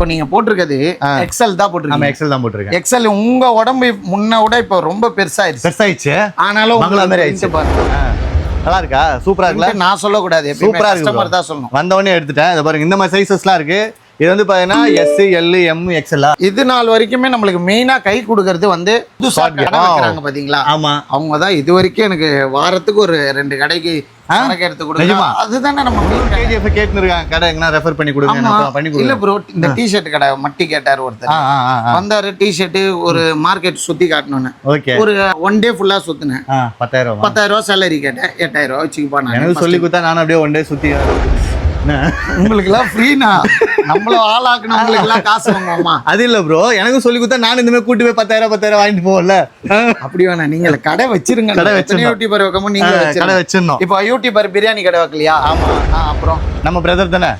இப்போ நீங்க போட்டிருக்கிறது எக்ஸல் தான் போட்டிருக்கீங்க. நம்ம எக்ஸல் தான் போட்டிருக்கேன். எக்ஸல் உங்க உடம்பு முன்ன விட இப்போ ரொம்ப பெருசாயிருச்சு. பெருசாயிடுச்சு. ஆனாலும் மங்களா மாதிரி ஆயிடுச்சு. நல்லா இருக்கா? சூப்பரா இருக்குல்ல? நான் சொல்லக்கூடாது, சூப்பரா இருக்கு. கஸ்டமர் தான் சொல்லணும். வந்த உடனே எடுத்துட்டேன். இத பாருங்க, இந்த மாதிரி சைஸஸ்லாம் இருக்கு. இது வந்து பாத்தீங்கன்னா எஸ், எல், எம், எக்ஸ்எல். இது நாள் வரைக்குமே நம்மளுக்கு மெயினா கை கொடுக்கறது வந்து புதுசா கடை வைக்கிறாங்க பாத்தீங்களா? ஆமா, அவங்க தான் இது வரைக்கும் எனக்கு வாரத்துக்கு ஒரு 2 கடைக்கு சரக்கு எடுத்து கொடுங்க. அதுதானே நம்ம கேஜிஎஃப் கேட்டுருக்காங்க. கடை எங்கன்னா ரெஃபர் பண்ணி கொடுங்க, நான் பண்ணி கொடுங்க. இல்ல ப்ரோ, இந்த டி-ஷர்ட் கடை மட்டி கேட்டாரு ஒருத்தர். வந்தாரு, டி-ஷர்ட் ஒரு மார்க்கெட் சுத்தி காட்டணும்னு. ஓகே. ஒரு 1 டே ஃபுல்லா சுத்தினேன். 10,000 ரூபாய் சேலரி கேட்டேன். 8,000 ரூபாய் வச்சுக்கப்பா. எனக்கு சொல்லி கொடுத்தா நானும் அப்படியே 1 டே சுத்தி. உங்களுக்கு எல்லாம் ஃப்ரீனா? நம்மள ஆளாக்குனவங்களுக்கு எல்லாம் காசு வாங்குவோமா? அது இல்ல ப்ரோ, எனக்கு சொல்லி கொடுத்தா நான் இந்த மாதிரி கூட்டி போய் 10,000 வாங்கிட்டு போகல. அப்படி வேணா, நீங்க கடை வச்சிருங்க. கடை வச்சு யூடியூபர் வைக்கணும். நீங்க கடை வச்சிடணும். இப்போ யூடியூபர் பிரியாணி கடை வைக்கலையா? ஆமா. அப்புறம் நம்ம பிரதர் தானே.